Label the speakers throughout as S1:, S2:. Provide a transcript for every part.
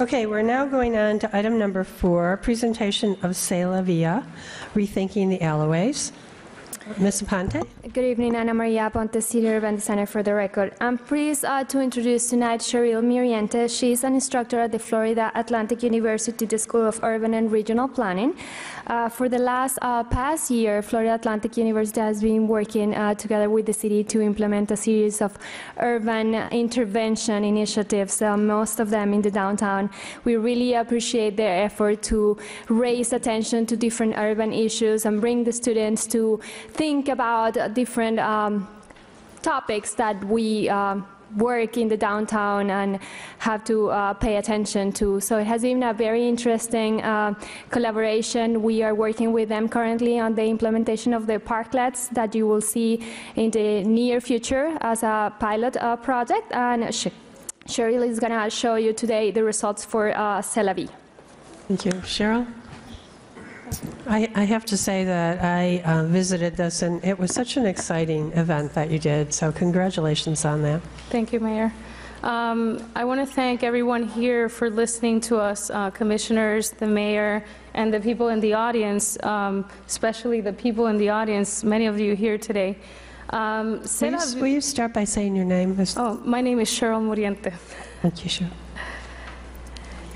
S1: Okay, we're now going on to item number 4, presentation of Cest la Via, Rethinking the Alleyways. Ms. Aponte?
S2: Good evening, Ana Maria Aponte, City Urban Designer for the record. I'm pleased to introduce tonight Sherryl Muriente. She's an instructor at the Florida Atlantic University, the School of Urban and Regional Planning. For the last past year, Florida Atlantic University has been working together with the city to implement a series of urban intervention initiatives, most of them in the downtown. We really appreciate their effort to raise attention to different urban issues and bring the students to think about different topics that we work in the downtown and have to pay attention to. So it has been a very interesting collaboration. We are working with them currently on the implementation of the parklets that you will see in the near future as a pilot project. And Cheryl is going to show you today the results for Cest la Via.
S1: Thank you. Cheryl? I have to say that I visited this, and it was such an exciting event that you did, so congratulations on that.
S3: Thank you, Mayor. I want to thank everyone here for listening to us, commissioners, the mayor, and the people in the audience, especially the people in the audience, many of you here today.
S1: Will you start by saying your name?
S3: Oh, my name is Sherryl Muriente.
S1: Thank you, Cheryl.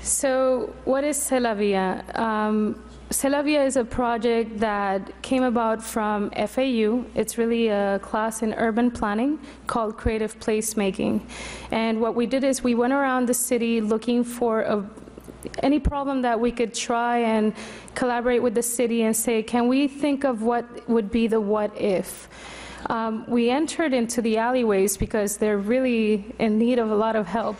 S3: So what is Cest la Via? Cest la Via is a project that came about from FAU. It's really a class in urban planning called creative placemaking. And what we did is we went around the city looking for any problem that we could try and collaborate with the city and say, can we think of what would be the what if? We entered into the alleyways because they're really in need of a lot of help.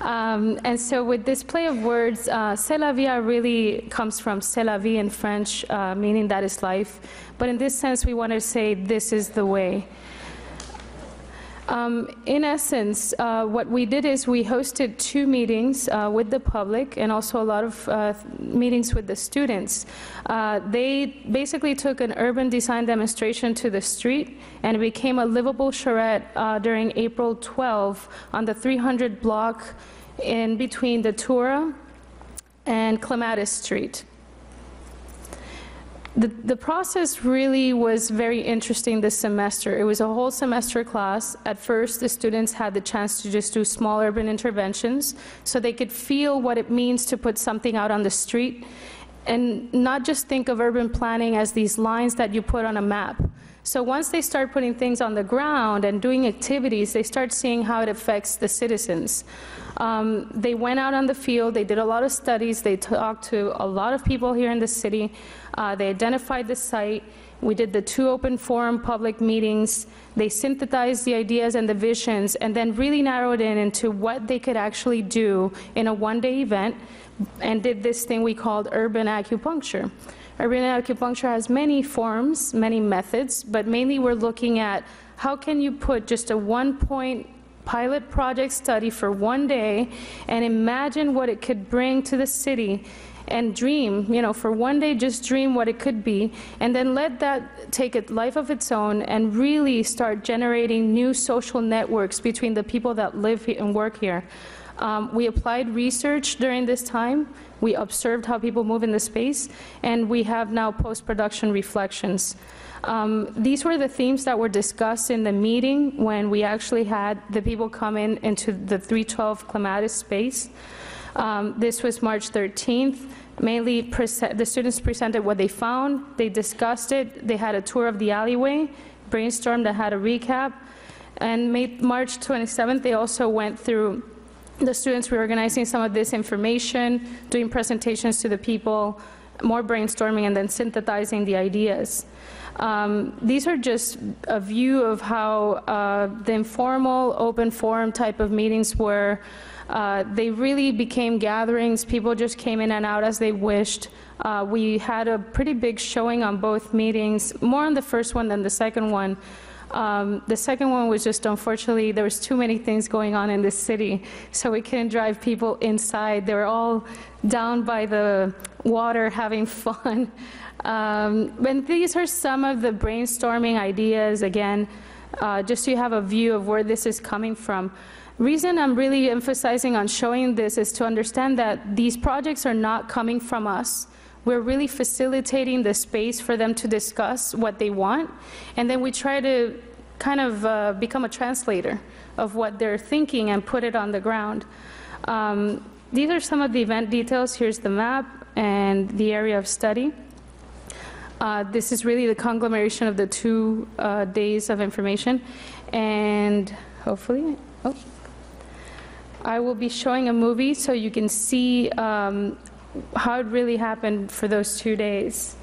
S3: And so with this play of words, Cest la Via really comes from c'est la vie in French, meaning that is life. But in this sense, we want to say this is the way. In essence, what we did is we hosted 2 meetings with the public and also a lot of meetings with the students. They basically took an urban design demonstration to the street, and it became a livable charrette during April 12 on the 300 block in between the Tura and Clematis Street. The process really was very interesting this semester. It was a whole semester class. At first, the students had the chance to just do small urban interventions so they could feel what it means to put something out on the street and not just think of urban planning as these lines that you put on a map. So once they start putting things on the ground and doing activities, they start seeing how it affects the citizens. They went out on the field, they did a lot of studies, they talked to a lot of people here in the city, they identified the site, we did the 2 open forum public meetings, they synthesized the ideas and the visions, and then really narrowed in into what they could actually do in a one-day event, and did this thing we called urban acupuncture. Urban acupuncture has many forms, many methods, but mainly we're looking at how can you put just a 1-point pilot project study for one day and imagine what it could bring to the city and dream, for one day just dream what it could be, and then let that take a life of its own and really start generating new social networks between the people that live here and work here. We applied research during this time. We observed how people move in the space, and we have now post-production reflections. These were the themes that were discussed in the meeting when we actually had the people come into the 312 Clematis space. This was March 13th. Mainly, the students presented what they found, they discussed it, they had a tour of the alleyway, brainstormed that had a recap, and March 27th, they also went through the students reorganizing some of this information, doing presentations to the people, more brainstorming, and then synthesizing the ideas. These are just a view of how the informal, open forum type of meetings were. They really became gatherings. People just came in and out as they wished. We had a pretty big showing on both meetings, more on the first one than the second one. The second one was just, unfortunately, there was too many things going on in this city, so we couldn't drive people inside. They were all down by the water having fun. And these are some of the brainstorming ideas, again, just so you have a view of where this is coming from. Reason I'm really emphasizing on showing this is to understand that these projects are not coming from us. We're really facilitating the space for them to discuss what they want, and then we try to kind of become a translator of what they're thinking and put it on the ground. These are some of the event details. Here's the map and the area of study. This is really the conglomeration of the 2 days of information, and hopefully, I will be showing a movie so you can see how it really happened for those 2 days.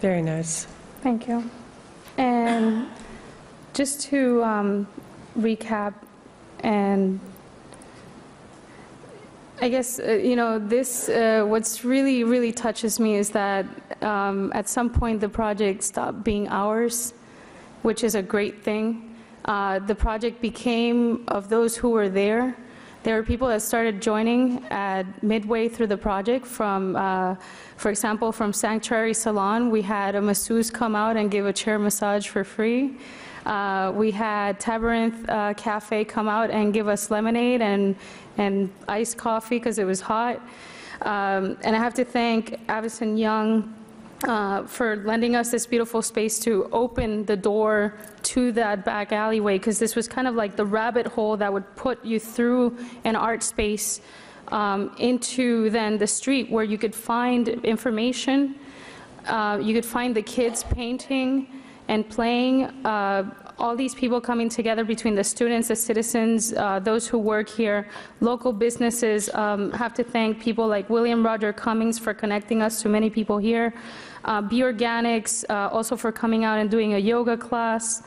S1: Very nice.
S3: Thank you. And just to recap, and I guess, this, what's really, really touches me is that at some point the project stopped being ours, which is a great thing. The project became of those who were there. There were people that started joining at midway through the project from, for example, from Sanctuary Salon, we had a masseuse come out and give a chair massage for free. We had Tabarinth Cafe come out and give us lemonade and iced coffee because it was hot. And I have to thank Avison Young for lending us this beautiful space to open the door to that back alleyway, because this was kind of like the rabbit hole that would put you through an art space into then the street where you could find information, you could find the kids painting and playing, all these people coming together between the students, the citizens, those who work here, local businesses. Have to thank people like William Roger Cummings for connecting us to many people here. Be Organics also for coming out and doing a yoga class.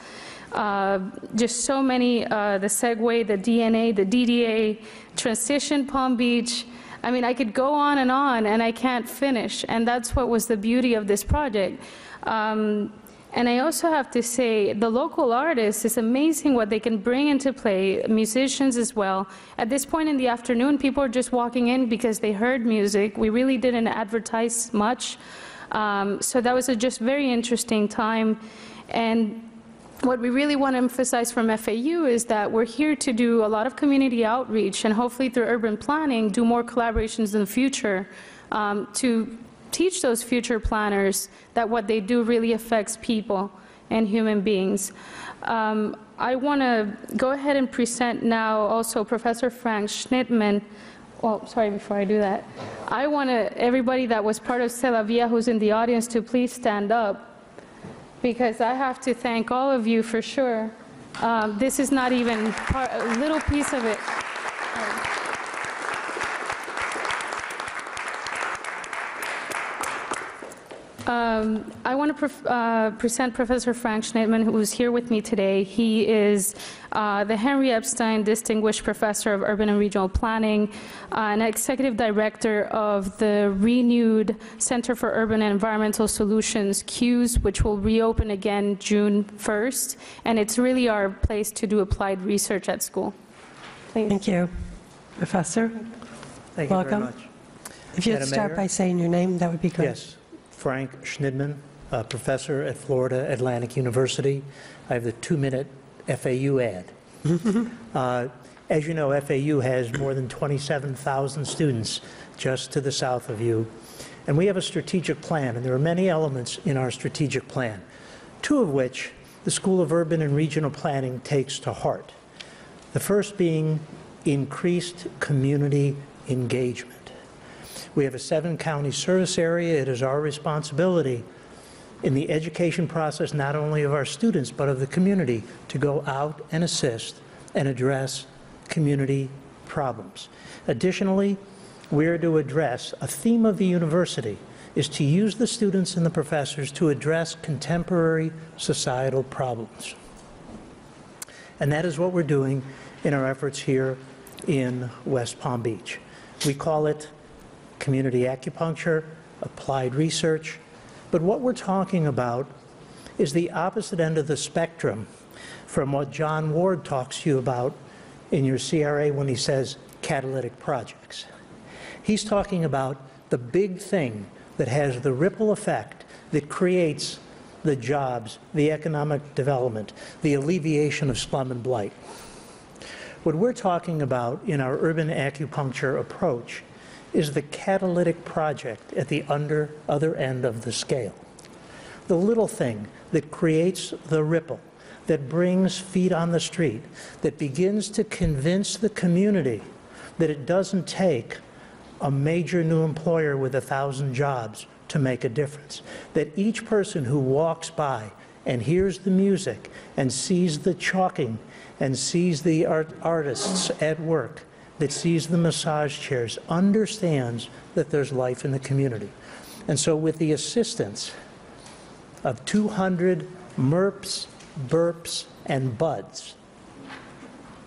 S3: Just so many, the Segway, the DNA, the DDA, Transition Palm Beach. I mean, I could go on and I can't finish. And that's what was the beauty of this project. And I also have to say, the local artists, it's amazing what they can bring into play, musicians as well. At this point in the afternoon, people are just walking in because they heard music. We really didn't advertise much. So that was a just very interesting time. And what we really want to emphasize from FAU is that we're here to do a lot of community outreach and hopefully through urban planning, do more collaborations in the future to teach those future planners that what they do really affects people and human beings. I want to go ahead and present now also Professor Frank Schnittman. Well, sorry, before I do that, I want everybody that was part of Cest la Via who's in the audience to please stand up, because I have to thank all of you for sure. This is not even a little piece of it. I want to present Professor Frank Schnittman, who is here with me today. He is the Henry Epstein Distinguished Professor of Urban and Regional Planning, and Executive Director of the renewed Center for Urban and Environmental Solutions, CUES, which will reopen again June 1st. And it's really our place to do applied research at school. Please.
S1: Thank you. Professor,
S4: Thank you
S1: welcome.
S4: very much.
S1: If you'd
S4: Madam
S1: start
S4: Mayor?
S1: by saying your name, that would be great.
S4: Yes, Frank Schnittman, professor at Florida Atlantic University. I have the 2-minute FAU ad. As you know, FAU has more than 27,000 students just to the south of you. And we have a strategic plan, and there are many elements in our strategic plan, 2 of which the School of Urban and Regional Planning takes to heart. The first being increased community engagement. We have a 7-county service area. It is our responsibility in the education process, not only of our students, but of the community, to go out and assist and address community problems. Additionally, we're to address a theme of the university is to use the students and the professors to address contemporary societal problems. And that is what we're doing in our efforts here in West Palm Beach. We call it community acupuncture, applied research, but what we're talking about is the opposite end of the spectrum from what John Ward talks to you about in your CRA when he says catalytic projects. He's talking about the big thing that has the ripple effect that creates the jobs, the economic development, the alleviation of slum and blight. What we're talking about in our urban acupuncture approach is the catalytic project at the other end of the scale. The little thing that creates the ripple, that brings feet on the street, that begins to convince the community that it doesn't take a major new employer with 1,000 jobs to make a difference. That each person who walks by and hears the music and sees the chalking and sees the artists at work, that sees the massage chairs, understands that there's life in the community. And so with the assistance of 200 MERPs, BURPs, and BUDs,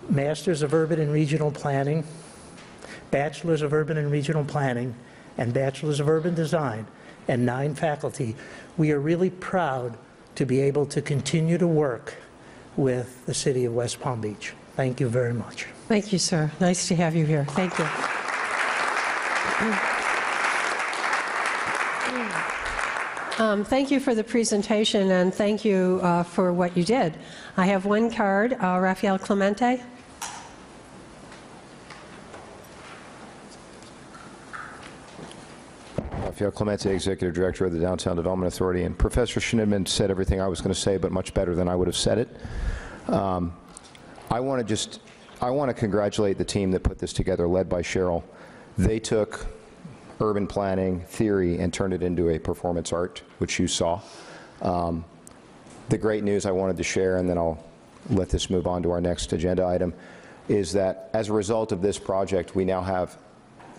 S4: Masters of Urban and Regional Planning, Bachelors of Urban and Regional Planning, and Bachelors of Urban Design, and 9 faculty, we are really proud to be able to continue to work with the city of West Palm Beach. Thank you very much.
S1: Thank you, sir. Nice to have you here. Thank you. Thank you for the presentation, and thank you for what you did. I have one card, Rafael Clemente.
S5: Rafael Clemente, Executive Director of the Downtown Development Authority, and Professor Schneidman said everything I was going to say, but much better than I would have said it. I want to congratulate the team that put this together, led by Sherryl. They took urban planning theory and turned it into a performance art, which you saw. The great news I wanted to share, and then I'll let this move on to our next agenda item, is that as a result of this project, we now have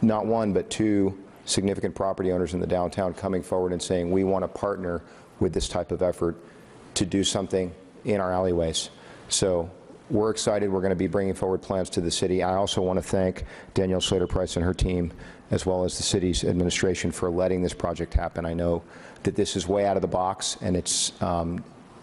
S5: not one but two significant property owners in the downtown coming forward and saying we want to partner with this type of effort to do something in our alleyways. So we're excited. We're going to be bringing forward plans to the city. I also want to thank Danielle Slater-Price and her team, as well as the city's administration, for letting this project happen. I know that this is way out of the box, and it's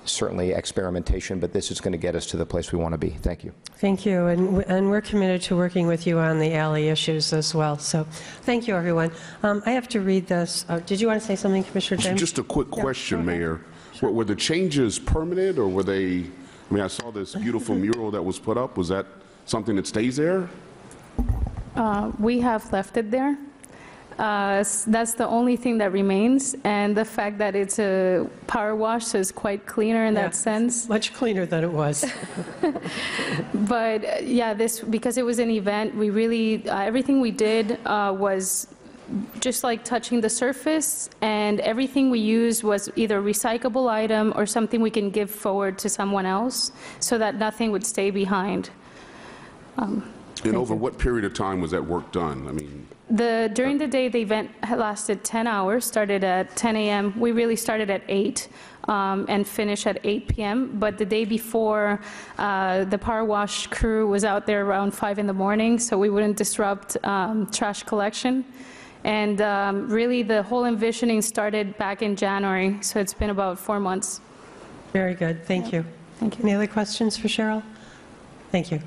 S5: certainly experimentation, but this is going to get us to the place we want to be. Thank you.
S1: Thank you, and we're committed to working with you on the alley issues as well. So thank you, everyone. I have to read this. Did you want to say something, Commissioner James?
S6: Just a quick question, Mayor. Were the changes permanent, or were they, I mean, I saw this beautiful mural that was put up. Was that something that stays there?
S3: We have left it there. That's the only thing that remains, and the fact that it's a power wash, so it's quite cleaner in that sense.
S1: Much cleaner than it was.
S3: But yeah, because it was an event, we really, everything we did was just like touching the surface, and everything we used was either a recyclable item or something we can give forward to someone else, so that nothing would stay behind.
S6: And over what period of time was that work done? I mean,
S3: during the day, the event had lasted 10 hours, started at 10 a.m. We really started at 8 and finished at 8 p.m. But the day before, the power wash crew was out there around 5 in the morning, so we wouldn't disrupt trash collection. And really, the whole envisioning started back in January, so it's been about 4 months.
S1: Very good. Thank you.
S3: Thank you.
S1: Any other questions for Sherryl? Thank you.